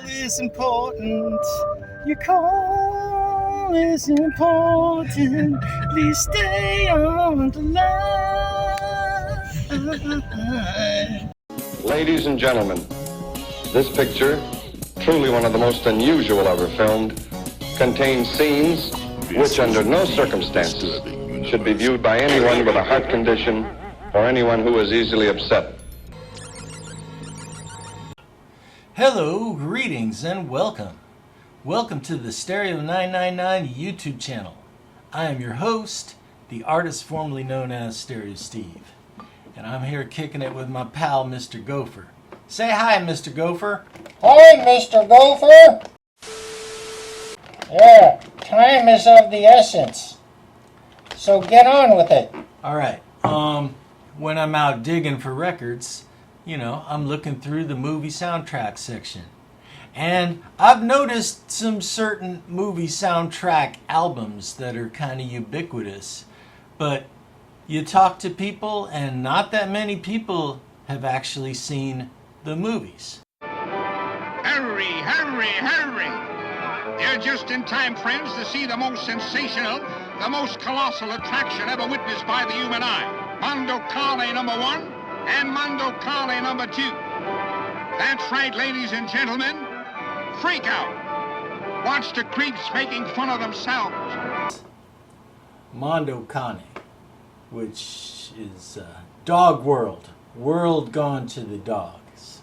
is important. Your call is important. Please stay on the line. Ladies and gentlemen, this picture, truly one of the most unusual ever filmed, contains scenes which under no circumstances should be viewed by anyone with a heart condition or anyone who is easily upset. Hello, greetings, and welcome. Welcome to the Stereo 999 YouTube channel. I am your host, the artist formerly known as Stereo Steve. And I'm here kicking it with my pal, Mr. Gopher. Say hi, Mr. Gopher. Hi, Mr. Gopher. Yeah, time is of the essence. So get on with it. All right. When I'm out digging for records, I'm looking through the movie soundtrack section. And I've noticed some certain movie soundtrack albums that are kind of ubiquitous. But you talk to people, and not that many people have actually seen the movies. Hurry, hurry, hurry! You're just in time, friends, to see the most sensational, the most colossal attraction ever witnessed by the human eye. Mondo Cane number 1 and Mondo Cane number 2. That's right, ladies and gentlemen. Freak out. Watch the creeps making fun of themselves. Mondo Cane, which is Dog World, World Gone to the Dogs.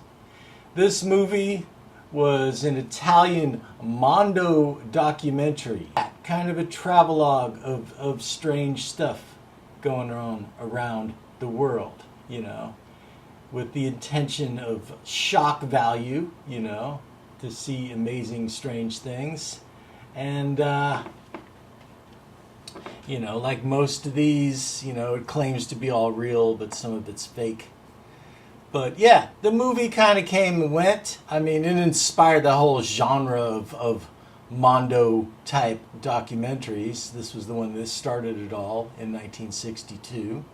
This movie was an Italian Mondo documentary, kind of a travelogue of strange stuff going on around the world, with the intention of shock value, to see amazing, strange things. And, like most of these, it claims to be all real, but some of it's fake. But yeah, the movie kind of came and went. I mean, it inspired the whole genre of Mondo type documentaries. This was the one that started it all in 1962.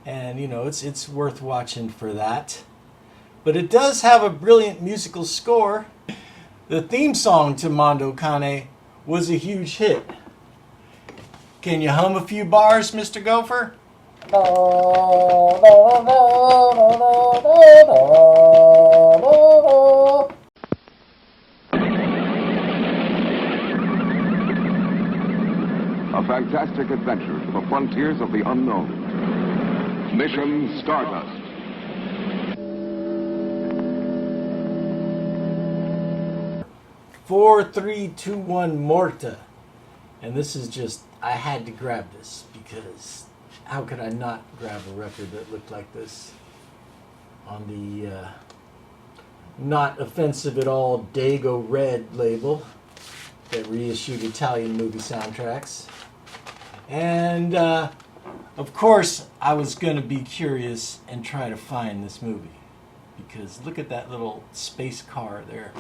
And, it's worth watching for that. But it does have a brilliant musical score. The theme song to Mondo Cane was a huge hit. Can you hum a few bars, Mr. Gopher? A fantastic adventure to the frontiers of the unknown. Mission Stardust. Four, three, two, one, Morta. And this is just, I had to grab this because how could I not grab a record that looked like this on the not offensive at all Dago Red label that reissued Italian movie soundtracks. And of course I was going to be curious and try to find this movie because look at that little space car there.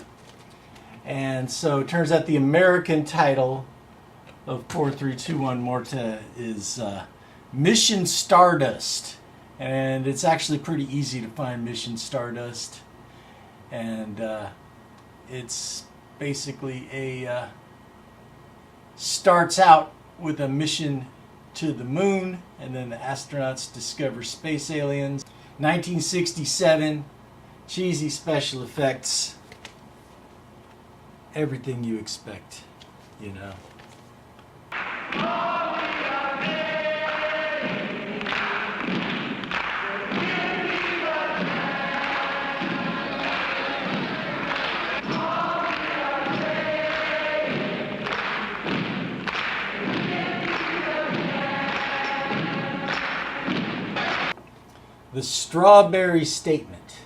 And so it turns out the American title of 4321 Morta is Mission Stardust. And it's actually pretty easy to find Mission Stardust. And it's basically starts out with a mission to the moon, and then the astronauts discover space aliens. 1967, cheesy special effects, everything you expect, The Strawberry Statement.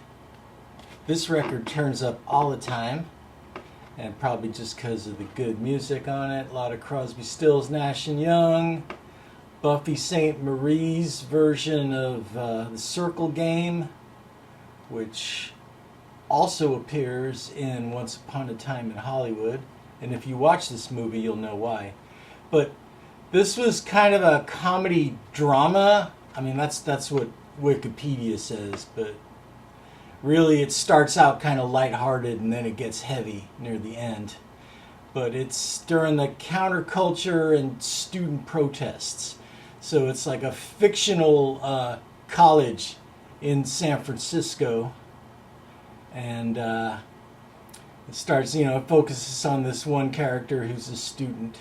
This record turns up all the time, and probably just because of the good music on it. A lot of Crosby, Stills, Nash & Young, Buffy St. Marie's version of The Circle Game, which also appears in Once Upon a Time in Hollywood. And if you watch this movie, you'll know why. But this was kind of a comedy drama. I mean, that's what Wikipedia says, but really it starts out kind of lighthearted and then it gets heavy near the end. But it's during the counterculture and student protests. So it's like a fictional college in San Francisco. And it starts, it focuses on this one character who's a student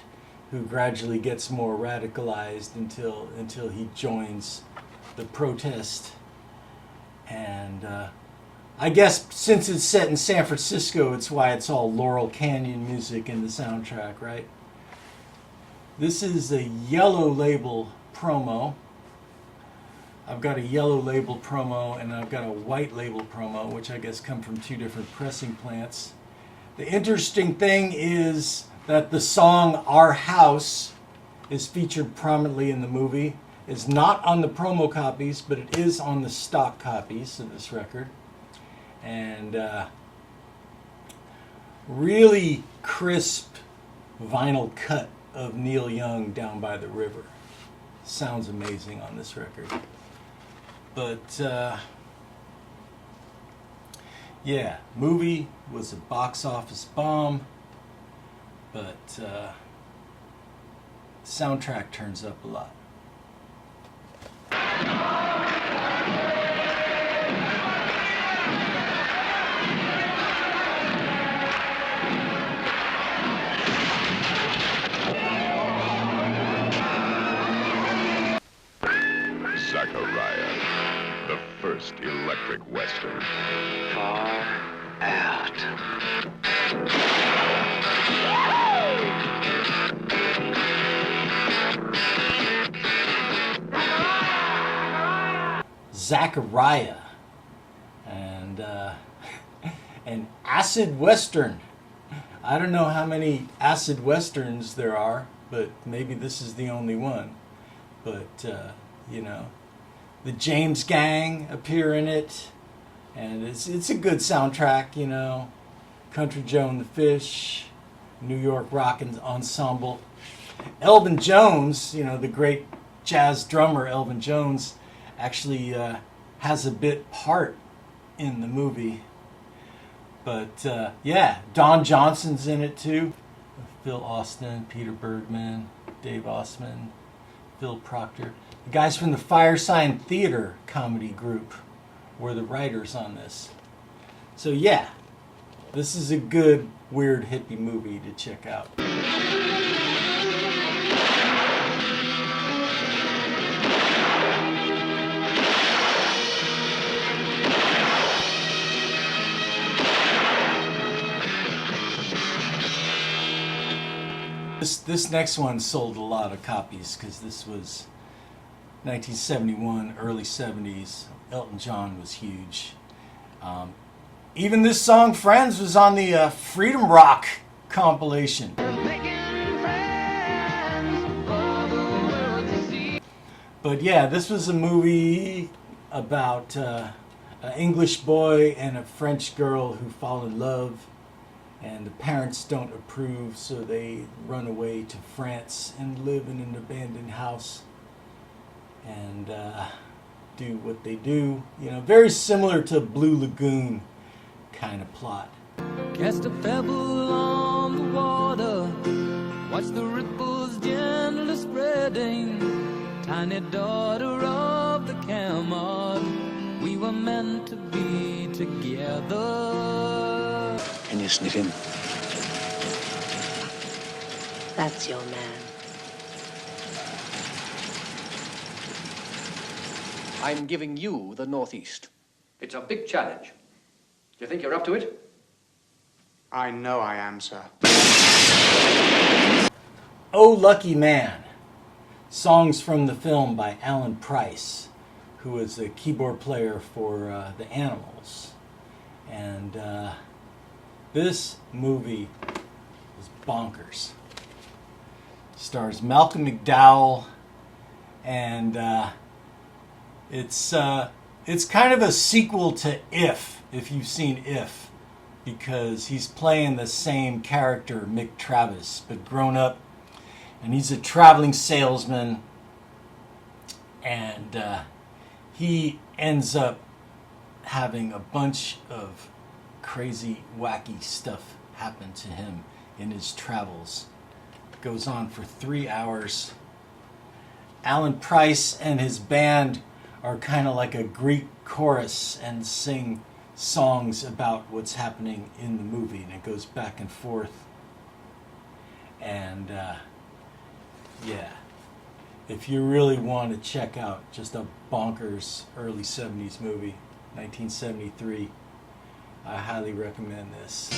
who gradually gets more radicalized until he joins the protest. And I guess since it's set in San Francisco, it's why it's all Laurel Canyon music in the soundtrack, right? This is a Yellow Label promo. I've got a Yellow Label promo and I've got a White Label promo, which I guess come from two different pressing plants. The interesting thing is that the song Our House is featured prominently in the movie. It's not on the promo copies, but it is on the stock copies of this record. And really crisp vinyl cut of Neil Young, Down by the River. Sounds amazing on this record. But yeah, movie was a box office bomb, but soundtrack turns up a lot. Zachariah, the first electric western. Far out. Zachariah and an acid western. I don't know how many acid westerns there are, but maybe this is the only one. But the James Gang appear in it, and it's a good soundtrack. Country Joe and the Fish, New York Rockin' Ensemble. Elvin Jones, the great jazz drummer Elvin Jones, actually has a bit part in the movie. But yeah, Don Johnson's in it too. Phil Austin, Peter Bergman, Dave Osman, Phil Proctor. The guys from the Firesign Theater comedy group were the writers on this. So yeah, this is a good, weird hippie movie to check out. This next one sold a lot of copies because this was 1971, early 70s. Elton John was huge. Even this song, Friends, was on the Freedom Rock compilation. But yeah, this was a movie about an English boy and a French girl who fall in love. And the parents don't approve, so they run away to France and live in an abandoned house and do what they do. Very similar to Blue Lagoon kind of plot. Cast a pebble on the water, watch the ripples gently spreading. Tiny daughter of the Camelot, we were meant to be together. Can you sniff him? That's your man. I'm giving you the Northeast. It's a big challenge. Do you think you're up to it? I know I am, sir. Oh Lucky Man. Songs from the film by Alan Price, who was a keyboard player for the Animals. And this movie is bonkers. Stars Malcolm McDowell, and it's kind of a sequel to If you've seen If, because he's playing the same character, Mick Travis, but grown up, and he's a traveling salesman, and he ends up having a bunch of crazy, wacky stuff happen to him in his travels. It goes on for 3 hours. Alan Price and his band are kind of like a Greek chorus and sing songs about what's happening in the movie, and it goes back and forth. And yeah, if you really want to check out just a bonkers early 70s movie, 1973, I highly recommend this.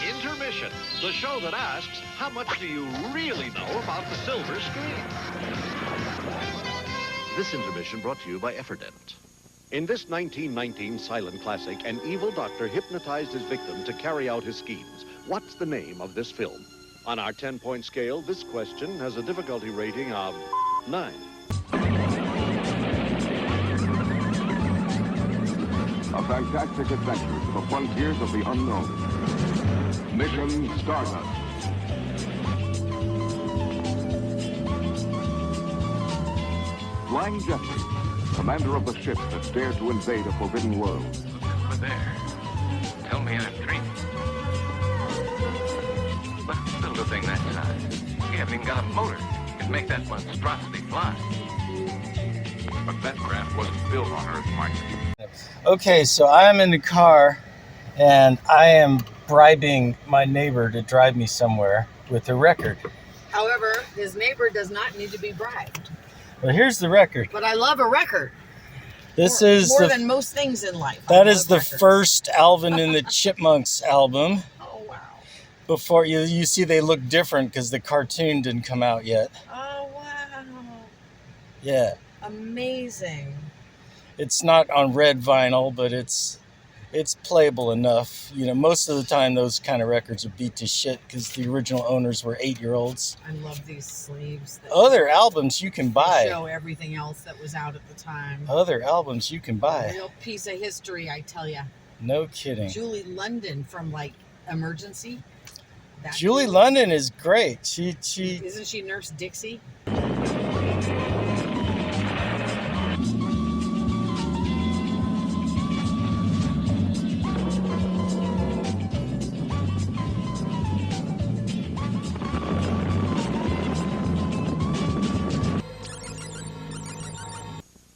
Intermission, the show that asks, how much do you really know about the silver screen? This intermission brought to you by Efferdent. In this 1919 silent classic, an evil doctor hypnotized his victim to carry out his schemes. What's the name of this film? On our 10-point scale, this question has a difficulty rating of 9. A fantastic adventure to the frontiers of the unknown. Mission Stardust. Flying Jeffrey, commander of the ship that dared to invade a forbidden world. Over there. Tell me I'm dreaming. But build a thing that size. You haven't even got a motor. You can make that monstrosity fly. But that craft wasn't built on Earth, Mike. Okay, so I am in the car, and I am bribing my neighbor to drive me somewhere with a record. However, his neighbor does not need to be bribed. Well, here's the record. But I love a record. This more, is more than most things in life. That is the first Alvin and the Chipmunks album. Oh wow! Before you see, they look different because the cartoon didn't come out yet. Oh wow! Yeah. Amazing. It's not on red vinyl, but it's playable enough. You know, most of the time those kind of records are beat to shit because the original owners were 8-year-olds. I love these sleeves. Other albums you can buy. Show everything else that was out at the time. Other albums you can buy. A real piece of history, I tell you. No kidding. Julie London from like Emergency. Julie London is great. She isn't she Nurse Dixie?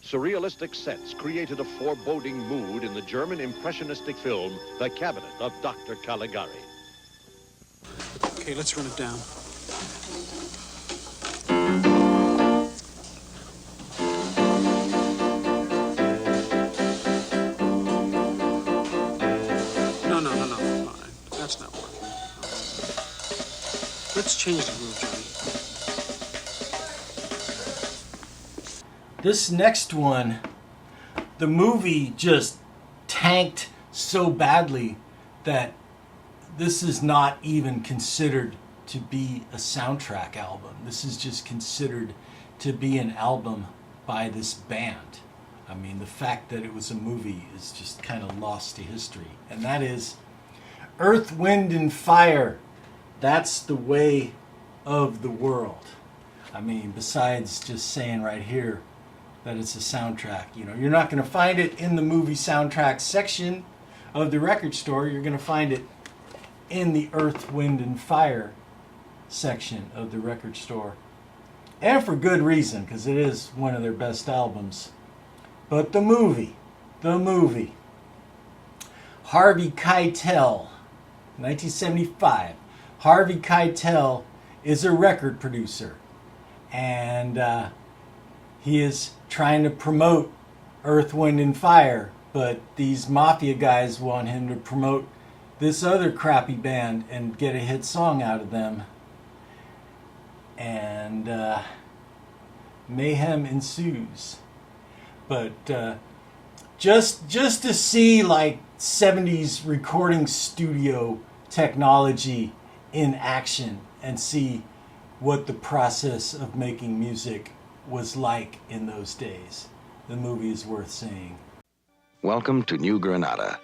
Surrealistic sets created a foreboding mood in the German impressionistic film, The Cabinet of Dr. Caligari. Okay, let's run it down. No, fine. That's not working. Let's change the groove, Johnny. This next one, the movie just tanked so badly that this is not even considered to be a soundtrack album. This is just considered to be an album by this band. I mean, the fact that it was a movie is just kind of lost to history. And that is Earth, Wind, and Fire. That's the Way of the World. I mean, besides just saying right here that it's a soundtrack. You know, you're not going to find it in the movie soundtrack section of the record store. You're going to find it in the Earth, Wind, and Fire section of the record store. And for good reason, because it is one of their best albums. But the movie. Harvey Keitel, 1975. Harvey Keitel is a record producer. And he is trying to promote Earth, Wind, and Fire, but these mafia guys want him to promote this other crappy band and get a hit song out of them. And mayhem ensues. But just to see like 70s recording studio technology in action and see what the process of making music was like in those days. The movie is worth seeing. Welcome to New Granada,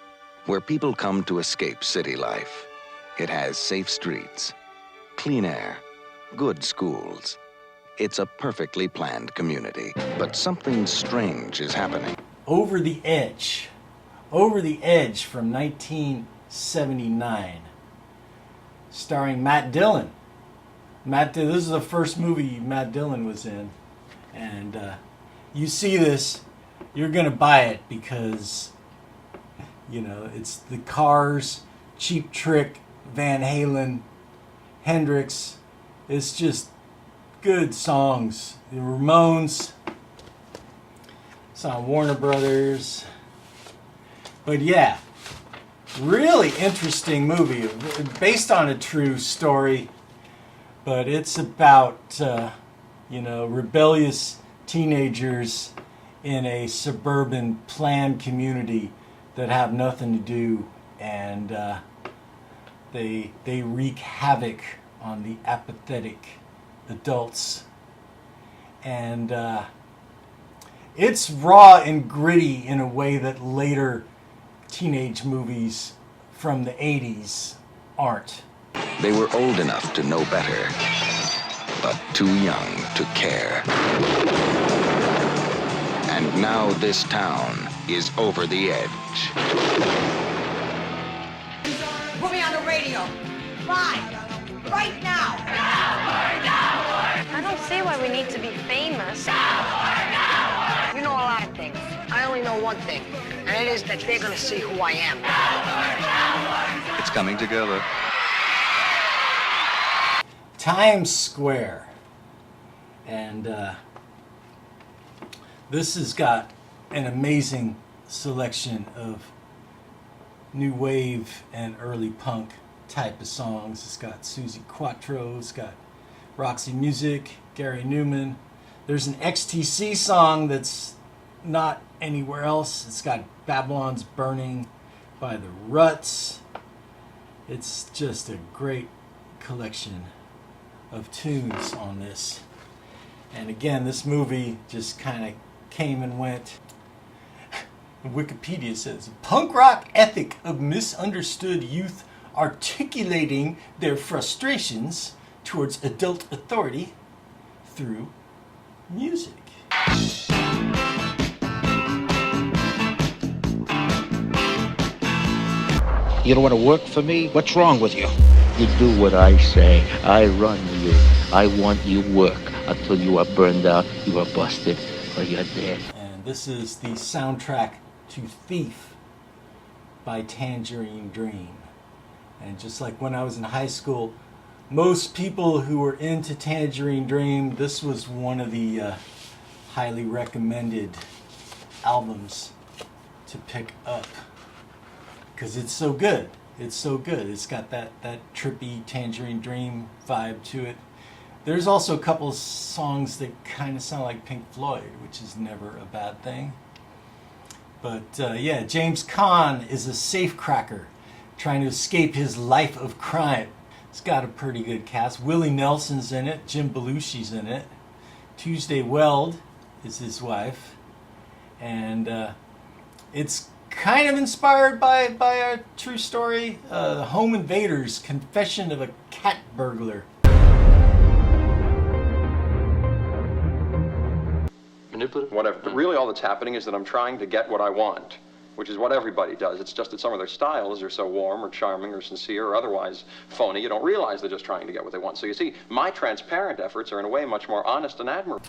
where people come to escape city life. It has safe streets, clean air, good schools. It's a perfectly planned community, but something strange is happening. Over the Edge. Over the Edge from 1979. Starring Matt Dillon. This is the first movie Matt Dillon was in. And you see this, you're going to buy it because, you know, it's the Cars, Cheap Trick, Van Halen, Hendrix. It's just good songs. The Ramones. It's on Warner Brothers. But yeah, really interesting movie. Based on a true story. But it's about, you know, rebellious teenagers in a suburban planned community that have nothing to do, and they wreak havoc on the apathetic adults. And it's raw and gritty in a way that later teenage movies from the 80s aren't. They were old enough to know better, but too young to care. And now this town is over the edge. Put me on the radio. Live. Right now. I don't see why we need to be famous. You know a lot of things. I only know one thing, and it is that they're gonna see who I am. It's coming together. Times Square. And this has got an amazing selection of new wave and early punk type of songs. It's got Suzi Quatro, it's got Roxy Music, Gary Newman. There's an XTC song that's not anywhere else. It's got Babylon's Burning by the Ruts. It's just a great collection of tunes on this. And again, this movie just kind of came and went. Wikipedia says, punk rock ethic of misunderstood youth articulating their frustrations towards adult authority through music. You don't want to work for me? What's wrong with you? You do what I say. I run you. I want you work until you are burned out, you are busted, or you're dead. And this is the soundtrack to Thief by Tangerine Dream. And just like when I was in high school, most people who were into Tangerine Dream, this was one of the highly recommended albums to pick up. Because it's so good. It's so good. It's got that trippy Tangerine Dream vibe to it. There's also a couple of songs that kind of sound like Pink Floyd, which is never a bad thing. But yeah, James Caan is a safecracker trying to escape his life of crime. It's got a pretty good cast. Willie Nelson's in it. Jim Belushi's in it. Tuesday Weld is his wife. And it's kind of inspired by a true story. Home Invaders, Confession of a Cat Burglar. Manipulative? Whatever. But really all that's happening is that I'm trying to get what I want, which is what everybody does. It's just that some of their styles are so warm or charming or sincere or otherwise phony, you don't realize they're just trying to get what they want. So you see, my transparent efforts are in a way much more honest and admirable.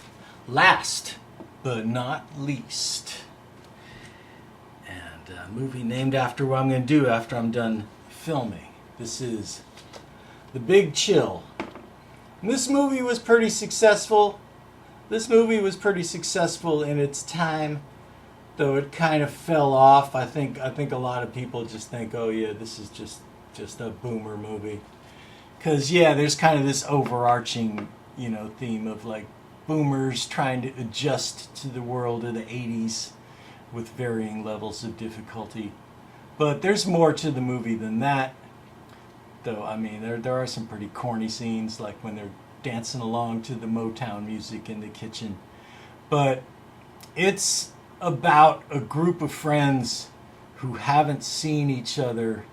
Last but not least, and a movie named after what I'm going to do after I'm done filming. This is The Big Chill. And this movie was pretty successful. This movie was pretty successful in its time, though it kind of fell off. I think a lot of people just think, oh yeah, this is just a boomer movie. Because yeah, there's kind of this overarching, you know, theme of like boomers trying to adjust to the world of the 80s with varying levels of difficulty. But there's more to the movie than that. Though, I mean, there are some pretty corny scenes, like when they're dancing along to the Motown music in the kitchen. But it's about a group of friends who haven't seen each other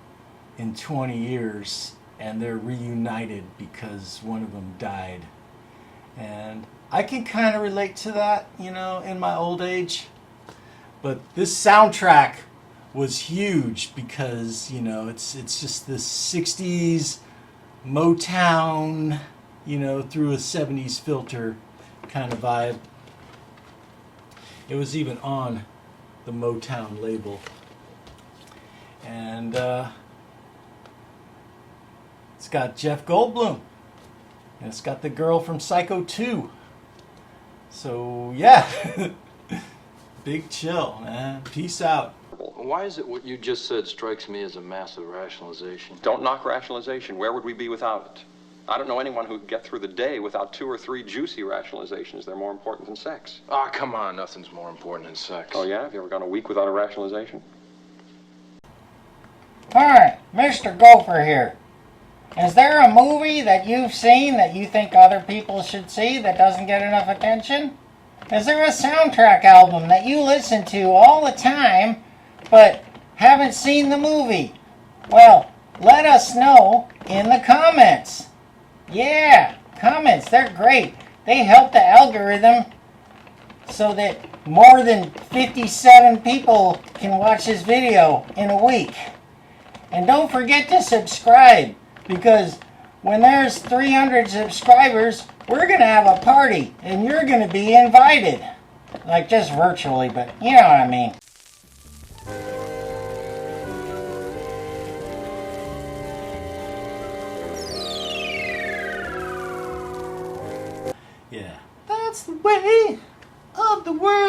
in 20 years, and they're reunited because one of them died. And I can kind of relate to that, you know, in my old age. But this soundtrack was huge because, you know, it's just this 60s Motown, you know, through a 70s filter kind of vibe. It was even on the Motown label. And it's got Jeff Goldblum. And it's got the girl from Psycho 2. So, yeah. Big chill, man. Peace out. Why is it what you just said strikes me as a massive rationalization? Don't knock rationalization. Where would we be without it? I don't know anyone who could get through the day without 2 or 3 juicy rationalizations. They're more important than sex. Oh, come on. Nothing's more important than sex. Oh, yeah? Have you ever gone a week without a rationalization? Alright, Mr. Gopher here. Is there a movie that you've seen that you think other people should see that doesn't get enough attention? Is there a soundtrack album that you listen to all the time but haven't seen the movie? Well, let us know in the comments. Yeah, comments, they're great. They help the algorithm so that more than 57 people can watch this video in a week. And don't forget to subscribe, because when there's 300 subscribers, we're going to have a party, and you're going to be invited. Like, just virtually, but you know what I mean. Yeah. That's the way of the world.